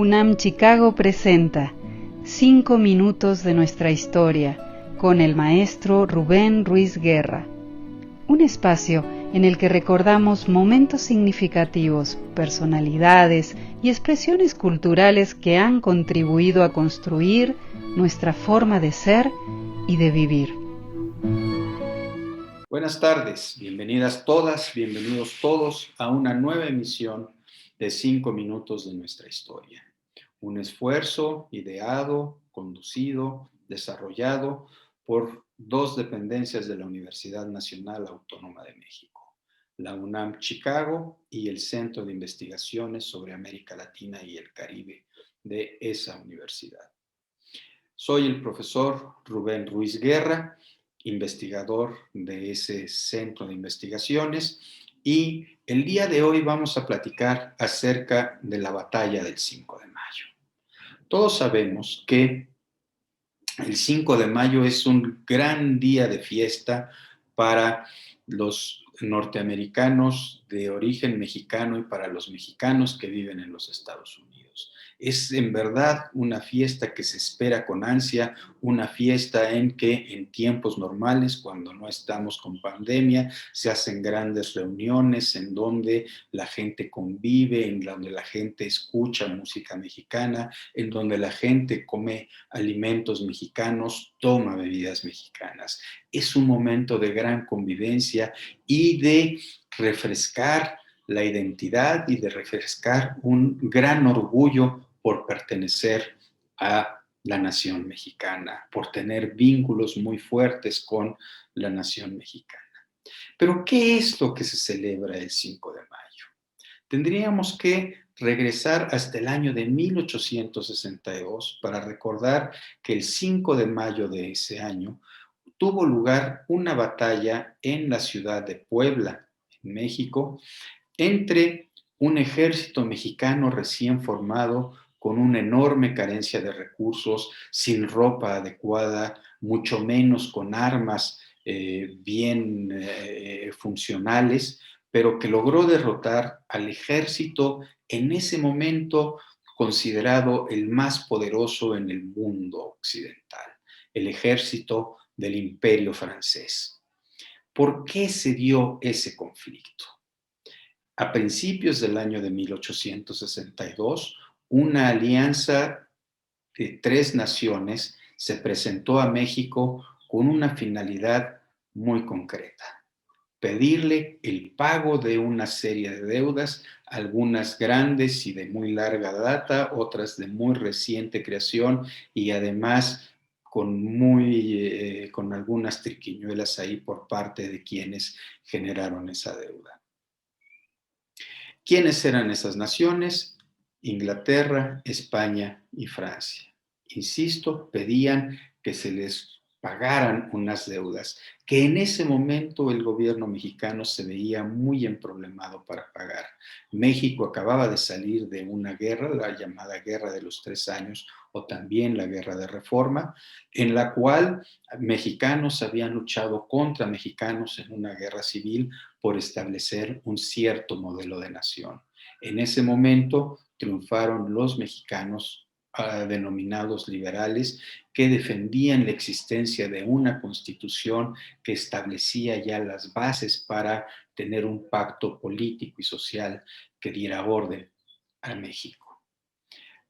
UNAM Chicago presenta 5 minutos de nuestra historia con el maestro Rubén Ruiz Guerra. Un espacio en el que recordamos momentos significativos, personalidades y expresiones culturales que han contribuido a construir nuestra forma de ser y de vivir. Buenas tardes, bienvenidas todas, bienvenidos todos a una nueva emisión de 5 minutos de nuestra historia. Un esfuerzo ideado, conducido, desarrollado por dos dependencias de la Universidad Nacional Autónoma de México, la UNAM Chicago y el Centro de Investigaciones sobre América Latina y el Caribe de esa universidad. Soy el profesor Rubén Ruiz Guerra, investigador de ese centro de investigaciones, y el día de hoy vamos a platicar acerca de la batalla del 5 de mayo. Todos sabemos que el 5 de mayo es un gran día de fiesta para los norteamericanos de origen mexicano y para los mexicanos que viven en los Estados Unidos. Es en verdad una fiesta que se espera con ansia, una fiesta en que en tiempos normales, cuando no estamos con pandemia, se hacen grandes reuniones en donde la gente convive, en donde la gente escucha música mexicana, en donde la gente come alimentos mexicanos, toma bebidas mexicanas. Es un momento de gran convivencia y de refrescar la identidad y de refrescar un gran orgullo por pertenecer a la nación mexicana, por tener vínculos muy fuertes con la nación mexicana. Pero, ¿qué es lo que se celebra el 5 de mayo? Tendríamos que regresar hasta el año de 1862 para recordar que el 5 de mayo de ese año tuvo lugar una batalla en la ciudad de Puebla, en México, entre un ejército mexicano recién formado con una enorme carencia de recursos, sin ropa adecuada, mucho menos con armas bien funcionales, pero que logró derrotar al ejército en ese momento considerado el más poderoso en el mundo occidental, el ejército del Imperio francés. ¿Por qué se dio ese conflicto? A principios del año de 1862, una alianza de 3 naciones se presentó a México con una finalidad muy concreta: pedirle el pago de una serie de deudas, algunas grandes y de muy larga data, otras de muy reciente creación y además con algunas triquiñuelas ahí por parte de quienes generaron esa deuda. ¿Quiénes eran esas naciones? Inglaterra, España y Francia. Insisto, pedían que se les pagaran unas deudas que en ese momento el gobierno mexicano se veía muy emproblemado para pagar. México acababa de salir de una guerra, la llamada Guerra de los 3 años, o también la Guerra de Reforma, en la cual mexicanos habían luchado contra mexicanos en una guerra civil por establecer un cierto modelo de nación. En ese momento triunfaron los mexicanos denominados liberales, que defendían la existencia de una constitución que establecía ya las bases para tener un pacto político y social que diera orden a México.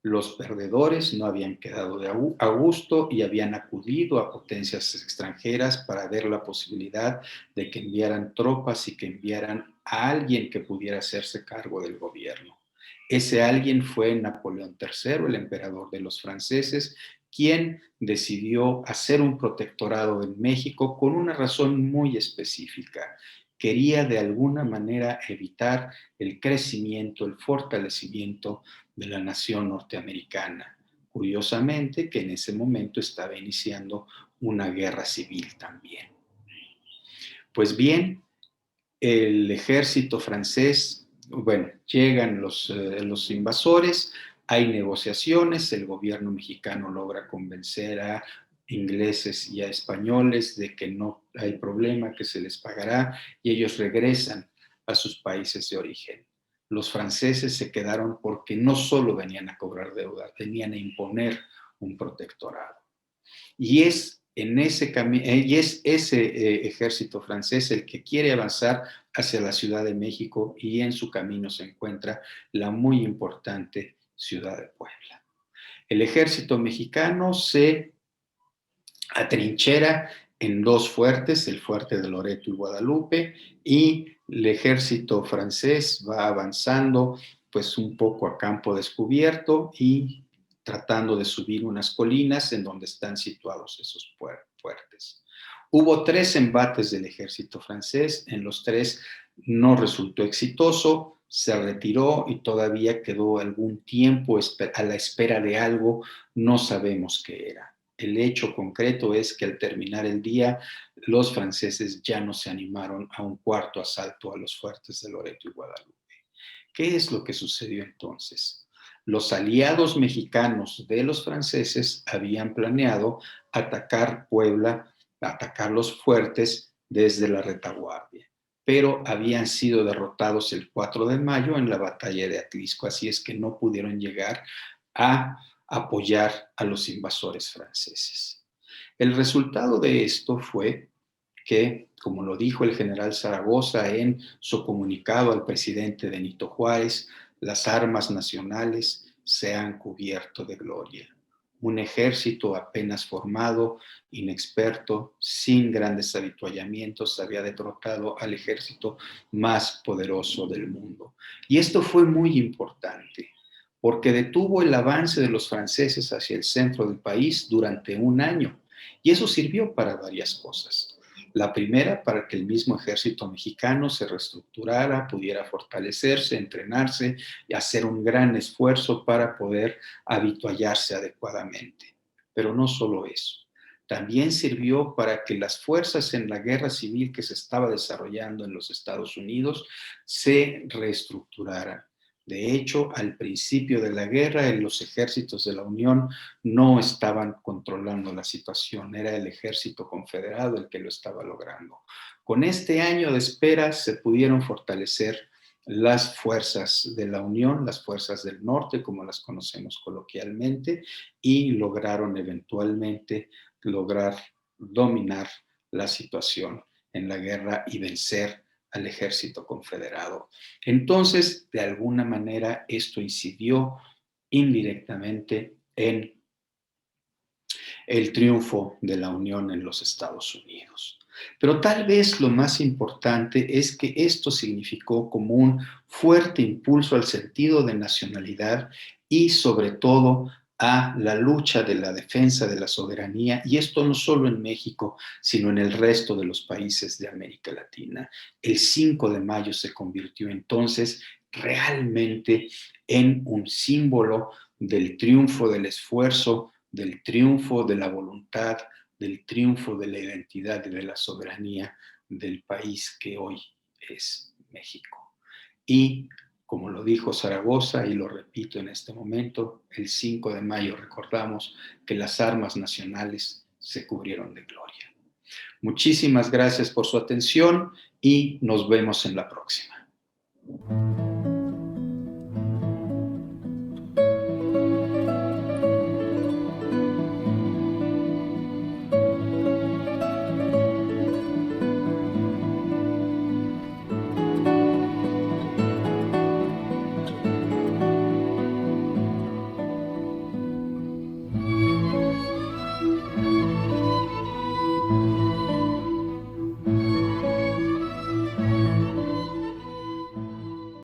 Los perdedores no habían quedado a gusto y habían acudido a potencias extranjeras para ver la posibilidad de que enviaran tropas y que enviaran a alguien que pudiera hacerse cargo del gobierno. Ese alguien fue Napoleón III, el emperador de los franceses, quien decidió hacer un protectorado en México con una razón muy específica. Quería de alguna manera evitar el crecimiento, el fortalecimiento de la nación norteamericana. Curiosamente, que en ese momento estaba iniciando una guerra civil también. Pues bien, el ejército francés, llegan los invasores, hay negociaciones, el gobierno mexicano logra convencer a ingleses y a españoles de que no hay problema, que se les pagará, y ellos regresan a sus países de origen. Los franceses se quedaron porque no solo venían a cobrar deuda, venían a imponer un protectorado. Y es ese ejército francés el que quiere avanzar hacia la Ciudad de México, y en su camino se encuentra la muy importante ciudad de Puebla. El ejército mexicano se atrinchera en dos fuertes, el fuerte de Loreto y Guadalupe, y el ejército francés va avanzando pues un poco a campo descubierto y tratando de subir unas colinas en donde están situados esos fuertes. Hubo 3 embates del ejército francés, en los 3 no resultó exitoso, se retiró y todavía quedó algún tiempo a la espera de algo, no sabemos qué era. El hecho concreto es que al terminar el día, los franceses ya no se animaron a un cuarto asalto a los fuertes de Loreto y Guadalupe. ¿Qué es lo que sucedió entonces? Los aliados mexicanos de los franceses habían planeado atacar Puebla, atacar los fuertes desde la retaguardia, pero habían sido derrotados el 4 de mayo en la batalla de Atlisco, así es que no pudieron llegar a apoyar a los invasores franceses. El resultado de esto fue que, como lo dijo el general Zaragoza en su comunicado al presidente Benito Juárez, las armas nacionales se han cubierto de gloria. Un ejército apenas formado, inexperto, sin grandes avituallamientos, había derrotado al ejército más poderoso del mundo. Y esto fue muy importante, porque detuvo el avance de los franceses hacia el centro del país durante un año. Y eso sirvió para varias cosas. La primera, para que el mismo ejército mexicano se reestructurara, pudiera fortalecerse, entrenarse y hacer un gran esfuerzo para poder avituallarse adecuadamente. Pero no solo eso. También sirvió para que las fuerzas en la guerra civil que se estaba desarrollando en los Estados Unidos se reestructuraran. De hecho, al principio de la guerra, los ejércitos de la Unión no estaban controlando la situación, era el ejército confederado el que lo estaba logrando. Con este año de espera se pudieron fortalecer las fuerzas de la Unión, las fuerzas del norte, como las conocemos coloquialmente, y lograron eventualmente dominar la situación en la guerra y vencer al ejército confederado. Entonces, de alguna manera, esto incidió indirectamente en el triunfo de la Unión en los Estados Unidos. Pero tal vez lo más importante es que esto significó como un fuerte impulso al sentido de nacionalidad y sobre todo a la lucha de la defensa de la soberanía, y esto no solo en México, sino en el resto de los países de América Latina. El 5 de mayo se convirtió entonces realmente en un símbolo del triunfo del esfuerzo, del triunfo de la voluntad, del triunfo de la identidad y de la soberanía del país que hoy es México. Y como lo dijo Zaragoza, y lo repito en este momento, el 5 de mayo recordamos que las armas nacionales se cubrieron de gloria. Muchísimas gracias por su atención y nos vemos en la próxima.